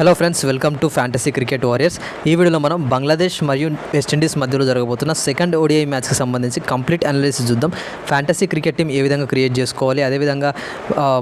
Hello friends, welcome to fantasy cricket warriors. ఈ వీడియోలో మనం బంగ్లాదేశ్ మరియు వెస్టిండీస్ మధ్యలో జరగబోతున్న సెకండ్ ఓడిఐ మ్యాచ్కి సంబంధించి కంప్లీట్ అనాలిసిస్ చూద్దాం. ఫ్యాంటసీ క్రికెట్ టీం ఏ విధంగా క్రియేట్ చేసుకోవాలి, అదేవిధంగా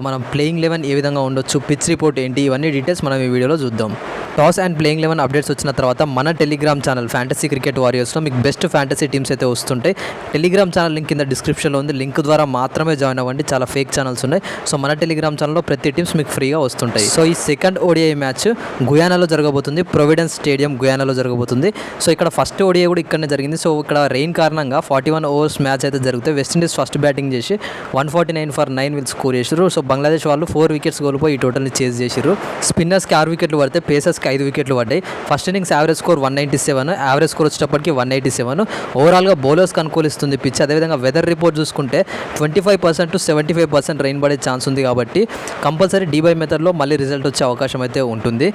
మనం ప్లేయింగ్ 11 ఏ విధంగా ఉండొచ్చు, పిచ్ రిపోర్ట్ ఏంటి, ఇవన్నీ డీటెయిల్స్ మనం ఈ వీడియోలో చూద్దాం. టాస్ అండ్ ప్లేయింగ్ 11 అప్డేట్స్ వచ్చిన తర్వాత మన టెలిగ్రామ్ ఛానల్ ఫ్యాంటసీ క్రికెట్ వారియర్స్లో మీకు బెస్ట్ ఫ్యాంటసీ టీమ్స్ అయితే వస్తుంటాయి. టెలిగ్రామ్ ఛానల్ లింక్ కింద డిస్క్రిప్షన్లో ఉంది. లింక్ ద్వారా మాత్రమే జాయిన్ అవ్వండి. చాలా ఫేక్ ఛానల్స్ ఉన్నాయి. సో మన టెలిగ్రామ్ ఛానల్లో ప్రతి టీమ్స్ మీకు ఫ్రీగా వస్తుంటాయి. సో ఈ సెకండ్ ఓడిఐ మ్యాచ్ గుయానాలో జరగబోతుంది. ప్రొవిడెన్స్ స్టేడియం గుయానాలో జరగబోతుంది. సో ఇక్కడ ఫస్ట్ ఓడిఐ కూడా ఇక్కడనే జరిగింది. సో ఇక్కడ రెయిన్ కారణంగా 41 ఓవర్స్ మ్యాచ్ అయితే జరుగుతాయి. వెస్టిండీస్ ఫస్ట్ బ్యాటింగ్ చేసి 149 for 9 విల్ స్కోర్ చేశారు. సో బంగ్లాదేశ్ వాళ్ళు 4 వికెట్స్ కోల్పోయి ఈ టోటల్ని చేజ్ చేశారు. స్పిన్నర్స్కి 6 వికెట్లు పడితే పేసర్స్కి 5 వికెట్లు పడ్డాయి. First innings average score 197, average score వచ్చేటప్పటికి 187. ఓవరాల్గా బౌలర్స్కి అనుకూలిస్తుంది పిచ్. అదేవిధంగా వెదర్ రిపోర్ట్ చూసుకుంటే 25% to 75% రెయిన్ పడే ఛాన్స్ ఉంది. కాబట్టి కంపల్సరీ డీబై మెథడ్లో మళ్ళీ రిజల్ట్ వచ్చే అవకాశం అయితే ఉంటుంది.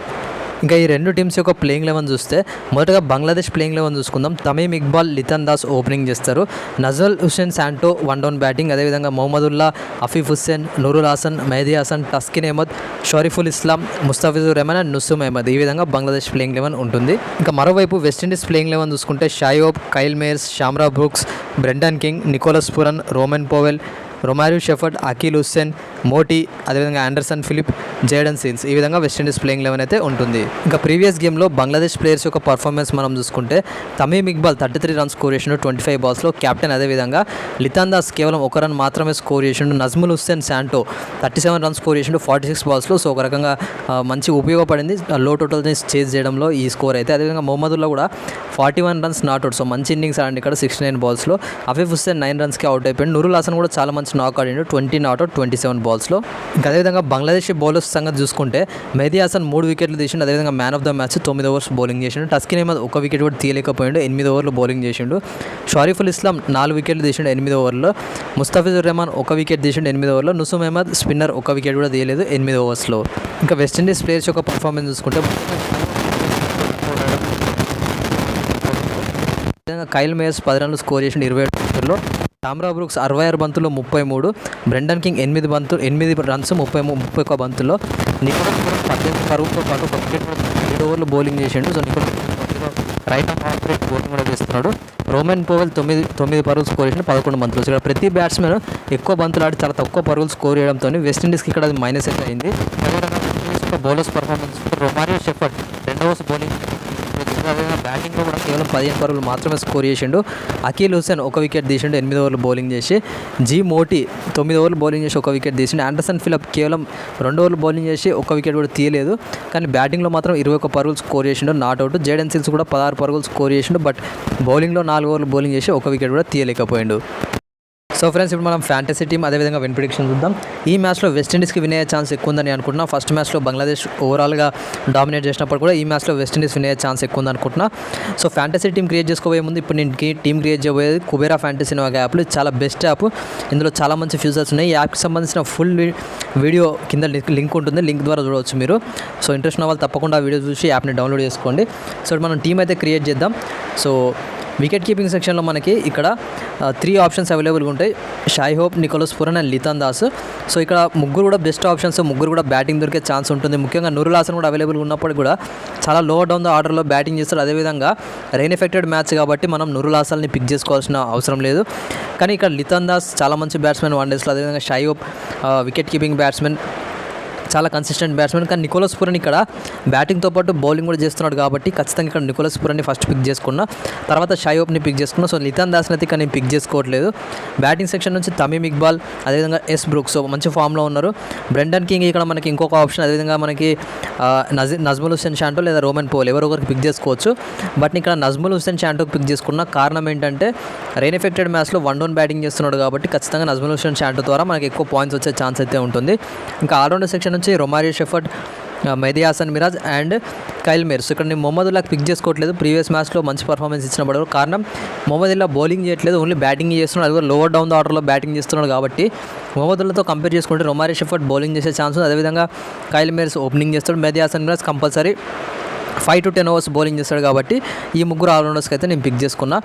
ఇంకా ఈ రెండు టీమ్స్ యొక్క ప్లేయింగ్ 11 చూస్తే మొదటగా బంగ్లాదేశ్ ప్లేయింగ్ 11 చూసుకుందాం. తమీమ్ ఇక్బాల్, లితన్ దాస్ ఓపెనింగ్ చేస్తారు. Najmul Hossain Shanto 1 down batting. అదేవిధంగా మొహమ్మదుల్లా, అఫీఫ్ హుస్సేన్, నూరుల్ హాసన్, మెహదీ హసన్, తస్కిన్ అహ్మద్, షరీఫుల్ ఇస్లాం, ముస్తఫిజుర్ రెహమాన్ అండ్ నుస్సుమ్ అహ్మద్. ఈ విధంగా బంగ్లాదేశ్ ప్లేయింగ్ 11 ఉంటుంది. ఇంకా మరోవైపు వెస్టిండీస్ ప్లేయింగ్ 11 చూసుకుంటే Shai Hope, Kyle Mayers, Shamarh Brooks, Brandon King, Nicholas Pooran, Rovman Powell, Romario Shepherd, Akeal Hosein, Motie, అదేవిధంగా ఆండర్సన్ ఫిలిప్, జేడన్ సీల్స్. ఈ విధంగా వెస్టిండీస్ ప్లేయింగ్ 11 అయితే ఉంటుంది. ఇంకా ప్రీవియస్ గేమ్లో బంగ్లాదేశ్ ప్లేయర్స్ యొక్క పర్ఫార్మెన్స్ మనం చూసుకుంటే తమీమ్ ఇక్బాల్ 33 రన్స్ స్కోర్ చేసిండు 25 బాల్స్లో, కెప్టెన్. అదేవిధంగా లితన్ దాస్ కేవలం 1 రన్ మాత్రమే స్కోర్ చేసిండు. నజ్ముల్ హుస్సేన్ శాంటో 37 రన్స్ స్కోర్ చేసిండు 46 బాల్స్లో. సో ఒక రకంగా మంచి ఉపయోగపడింది లో టోటల్ని చేజ్ చేయడంలో ఈ స్కోర్ అయితే. అదేవిధంగా మొహమ్మదుల్లా కూడా 41 రన్స్ నాట్అవుట్. సో మంచి ఇన్నింగ్స్ ఆడండి ఇక్కడ 69 బాల్స్లో. అఫీఫ్ హుస్సేన్ 9 రన్స్కి అవుట్ అయిపోయింది. నూరుల్ హాసన్ కూడా చాలా మంచి నాక్ ఆడిండు 20 నాట్అవుట్ 27 బాల్స్లో. ఇంకా అదేవిధంగా బంగ్లాదేశ్ బౌలర్స్ సంగతి చూసుకుంటే మెహదీ హసన్ 3 వికెట్లు తీసిండు. అదేవిధంగా man of the match 9 overs bowling చేసిండు. తస్కిన్ అహ్మద్ 1 వికెట్ కూడా తీయలేకపోయిండు, 8 ఓవర్లు బౌలింగ్ చేసిండు. షరీఫుల్ ఇస్లాం 4 వికెట్లు తీసిండు 8 ఓవర్లో. ముస్తఫిజుర్ రెహమాన్ 1 వికెట్ తీసిండు 8 ఓవర్లో. నుస్సుమ్ అహ్మద్ స్పిన్నర్ 1 వికెట్ కూడా తీయలేదు 8 ఓవర్స్లో. ఇంకా వెస్టిండీస్ ప్లేయర్స్ యొక్క పర్ఫార్మెన్స్ చూసుకుంటే కైల్ మేయర్స్ 10 రన్లు స్కోర్ చేసిండు 27 బంతుల్లో. షామ్రా బ్రూక్స్ 66 బంతుల్లో 33, బ్రెండన్ కింగ్ 8 రన్స్ 31 బంతుల్లో. నికోలస్ పురన్ 18 పరుగులతో పాటు 1 వికెట్ 7 ఓవర్లు బౌలింగ్ చేసిండు. So Nicholas right arm off break bowling కూడా చేస్తున్నాడు. రోమన్ పోవెల్ 9 పరుగులు స్కోర్ చేసిన 11 బంతులు. ఇక్కడ ప్రతి బ్యాట్స్మెన్ ఎక్కువ బంతులు ఆడి చాలా తక్కువ పరుగులు స్కోర్ చేయడంతో వెస్టిండీస్కి ఇక్కడ అది మైనస్ అయితే అయింది. అదేవిధంగా bowlers performance Romario Shepherd 2 overs bowling, బ్యాటింగ్లో కూడా కేవలం 15 పరుగులు మాత్రమే స్కోర్ చేసిండు. అకీల్ హుస్సేన్ 1 వికెట్ తీసిండు 8 ఓవర్లు బౌలింగ్ చేసి. మోటీ 9 ఓవర్లు బౌలింగ్ చేసి 1 వికెట్ తీసిండు. ఆండర్సన్ ఫిలిప్ కేవలం 2 ఓవర్లు బౌలింగ్ చేసి 1 వికెట్ కూడా తీయలేదు, కానీ బ్యాటింగ్లో మాత్రం 21 పరుగులు స్కోర్ చేసిండు నాట్అవుట్. జేడన్ సీల్స్ కూడా 16 పరుగులు స్కోర్ చేసిండు, బట్ బౌలింగ్లో 4 ఓవర్లు బౌలింగ్ చేసి 1 వికెట్ కూడా తీయలేకపోయిండు. సో ఫ్రెండ్స్, ఇప్పుడు మనం ఫ్యాంటసీ టీమ్ అదేవిధంగా విన్ ప్రిడిక్షన్ చూద్దాం. ఈ మ్యాచ్లో వెస్టిండీస్కి వినే ఛాన్స్ ఎక్కువ ఉందని అనుకుంటున్నా. ఫస్ట్ మ్యాచ్లో బంగ్లాదేశ్ ఓవరాల్గా డామినేట్ చేసినప్పుడు కూడా ఈ మ్యాచ్లో వెస్టిండీస్ వినే ఛాన్స్ ఎక్కువ ఉంది అనుకుంటున్నా. సో ఫ్యాంటసీ టీమ్ క్రియేట్ చేసుకోబోయే ముందు ఇప్పుడు నేను టీమ్ క్రియేట్ చేయబోయేది కుబేరా ఫ్యాంటసీ అనే యాప్లో. చాలా బెస్ట్ యాప్, ఇందులో చాలా మంచి ఫ్యూచర్స్ ఉన్నాయి. ఈ యాప్కి సంబంధించిన ఫుల్ వీడియో కింద లింక్ ఉంటుంది, లింక్ ద్వారా చూడవచ్చు మీరు. సో ఇంట్రెస్ట్ ఉన్న వాళ్ళు తప్పకుండా ఆ వీడియో చూసి యాప్ని డౌన్లోడ్ చేసుకోండి. సో మనం టీం అయితే క్రియేట్ చేద్దాం. సో వికెట్ కీపింగ్ సెక్షన్లో మనకి ఇక్కడ 3 ఆప్షన్స్ అవైలబుల్గా ఉంటాయి: Shai Hope, Nicholas Pooran and Liton Das. So ఇక్కడ ముగ్గురు కూడా బెస్ట్ ఆప్షన్స్, ముగ్గురు కూడా బ్యాటింగ్ దొరికే ఛాన్స్ ఉంటుంది. ముఖ్యంగా నూరుల్ హాసన్ కూడా అవైలబుల్గా ఉన్నప్పటికీ కూడా చాలా లోవర్ డౌన్ ద ఆర్డర్లో బ్యాటింగ్ చేస్తారు. అదేవిధంగా రెయిన్ ఎఫెక్టెడ్ మ్యాచ్ కాబట్టి మనం నూరుల్ హాసన్ని పిక్ చేసుకోవాల్సిన అవసరం లేదు. కానీ ఇక్కడ లితన్ దాస్ చాలా మంచి బ్యాట్స్మెన్ 1 డేస్లో. అదేవిధంగా షాయిహోప్ వికెట్ కీపింగ్ బ్యాట్స్మెన్, చాలా కన్సిస్టెంట్ బ్యాట్స్మెన్. కానీ నికోలస్ పురన్ ఇక్కడ బ్యాటింగ్తో పాటు బౌలింగ్ కూడా చేస్తున్నాడు కాబట్టి ఖచ్చితంగా ఇక్కడ నికోలస్ పురన్ని ఫస్ట్ పిక్ చేసుకున్నా, తర్వాత షాయిహోప్ని పిక్ చేసుకున్నా. సో లితన్ దాస్ని అయితే ఇక్కడ నేను పిక్ చేసుకోవట్లేదు. బ్యాటింగ్ సెక్షన్ నుంచి తమీమ్ ఇక్బాల్, అదేవిధంగా ఎస్ బ్రూక్స్ మంచి ఫామ్లో ఉన్నారు. బ్రెండన్ కింగ్ ఇక్కడ మనకి ఇంకొక ఆప్షన్. అదేవిధంగా మనకి నజ్ముల్ హుస్సేన్ శాంటో లేదా రోమన్ పోవెల్ ఎవరో ఒకరికి పిక్ చేసుకోవచ్చు. బట్ ఇక్కడ నజ్ముల్ హుస్సేన్ శాంటోకి పిక్ చేసుకున్న కారణం ఏంటంటే రెయిన్ ఎఫెక్టెడ్ మ్యాచ్లో 1 డౌన్ బ్యాటింగ్ చేస్తున్నాడు కాబట్టి ఖచ్చితంగా నజ్ముల్ హుస్సేన్ శాంటో ద్వారా మనకి ఎక్కువ పాయింట్స్ వచ్చే ఛాన్స్ అయితే ఉంటుంది. ఇంకా ఆల్రౌండర్ సెక్షన్ నుంచి Romario Shepherd, Mehedi Hasan, Miraz and Kyle Mayers. ఇక్కడ నేను మొహమ్మదుల్లాకి పిక్ చేసుకోవట్లేదు. ప్రీవియస్ మ్యాచ్లో మంచి పర్ఫార్మెన్స్ ఇచ్చినప్పుడు కారణం మొహమ్మదుల్లా బౌలింగ్ చేయట్లేదు, ఓన్లీ బ్యాటింగ్ చేస్తున్నాడు. అది కూడా లోవర్ డౌన్ ద ఆర్డర్లో బ్యాటింగ్ చేస్తున్నాడు కాబట్టి మొహమ్మదుల్లాతో కంపేర్ చేసుకుంటే రొమారియో షెఫర్డ్ బౌలింగ్ చేసే ఛాన్స్ ఉంది. అదేవిధంగా కైల్ మేయర్స్ ఓపెనింగ్ చేస్తాడు. Mehedi Hasan, Miraz compulsory 5 to 10 overs bowling చేస్తాడు కాబట్టి ఈ ముగ్గురు ఆల్రౌండర్స్కి అయితే నేను పిక్ చేసుకున్నా.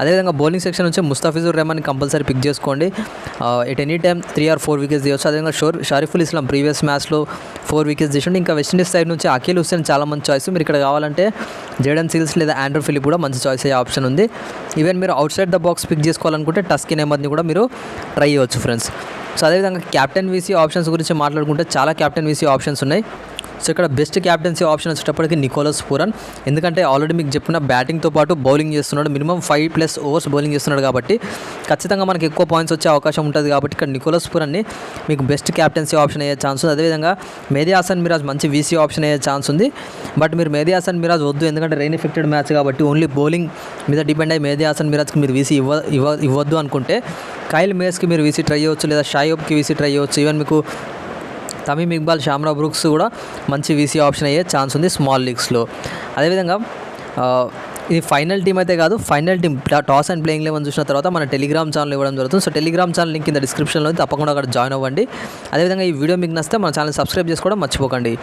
అదేవిధంగా బౌలింగ్ సెక్షన్ నుంచి ముస్తఫిజుర్ రెహమాన్ కంపల్సరీ పిక్ చేసుకోండి. At any time 3 or 4 wickets తీయవచ్చు. అదేవిధంగా షరీఫుల్ ఇస్లాం ప్రీవియస్ మ్యాచ్లో 4 వికెట్స్ తీసిండు. ఇంకా వెస్టిండీస్ సైడ్ నుంచి అఖిల్ హుస్సేన్ చాలా మంచి చాయిస్. మీరు ఇక్కడ కావాలంటే జేడన్ సిల్స్ లేదా ఆండ్రూ ఫిలిప్ కూడా మంచి చాయిస్ అయ్యే ఆప్షన్ ఉంది. ఈవెన్ మీరు outside the box pick చేసుకోవాలనుకుంటే టస్కిన్ అహ్మద్ని కూడా మీరు ట్రై చేయవచ్చు ఫ్రెండ్స్. సో అదేవిధంగా క్యాప్టెన్ వీసీ ఆప్షన్స్ గురించి మాట్లాడుకుంటే చాలా క్యాప్టెన్ వీసీ ఆప్షన్స్ ఉన్నాయి. సో ఇక్కడ బెస్ట్ క్యాప్టెన్సీ ఆప్షన్ వచ్చేటప్పటికి నికోలస్ పూరన్. ఎందుకంటే ఆల్రెడీ మీకు చెప్పిన బ్యాటింగ్తో పాటు బౌలింగ్ చేస్తున్నాడు. మినిమం 5+ ఓవర్స్ బౌలింగ్ చేస్తున్నాడు కాబట్టి ఖచ్చితంగా మనకి ఎక్కువ పాయింట్స్ వచ్చే అవకాశం ఉంటుంది. కాబట్టి ఇక్కడ నికోలస్ పూరన్ని మీకు బెస్ట్ క్యాప్టెన్సీ ఆప్షన్ అయ్యే ఛాన్స్ ఉంది. అదేవిధంగా మెహదీ హసన్ మిరాజ్ మంచి వీసీ ఆప్షన్ అయ్యే ఛాన్స్ ఉంది. బట్ మీరు మెహదీ హసన్ మిరాజ్ వద్దు, ఎందుకంటే రెయిన్ ఎఫెక్టెడ్ మ్యాచ్ కాబట్టి ఓన్లీ బౌలింగ్ మీద డిపెండ్ అయ్యి మెహదీ హసన్ మిరాజ్కి మీరు వీసీ ఇవ్వద్దు అనుకుంటే కైల్ మేస్కి మీరు వీసీ ట్రై చేయవచ్చు, లేదా షాయోబ్కి వీసీ ట్రై చేయవచ్చు. ఈవెన్ మీకు తమీమ్ ఇక్బాల్, షామ్రా బ్రూక్స్ కూడా మంచి వీసీ ఆప్షన్ అయ్యే ఛాన్స్ ఉంది స్మాల్ లీగ్స్లో. అదేవిధంగా ఇది ఫైనల్ టీం అయితే కాదు, final team toss and playing 11 చూసిన తర్వాత మన టెలిగ్రామ్ ఛానల్ ఇవ్వడం జరుగుతుంది. సో టెలిగ్రామ్ ఛానల్ లింక్ కింద డిస్క్రిప్షన్లో తప్పకుండా అక్కడ జాయిన్ అవ్వండి. అదేవిధంగా ఈ వీడియో మీకు నచ్చితే మన ఛానల్ సబ్స్క్రైబ్ చేసుకోవడం మర్చిపోకండి.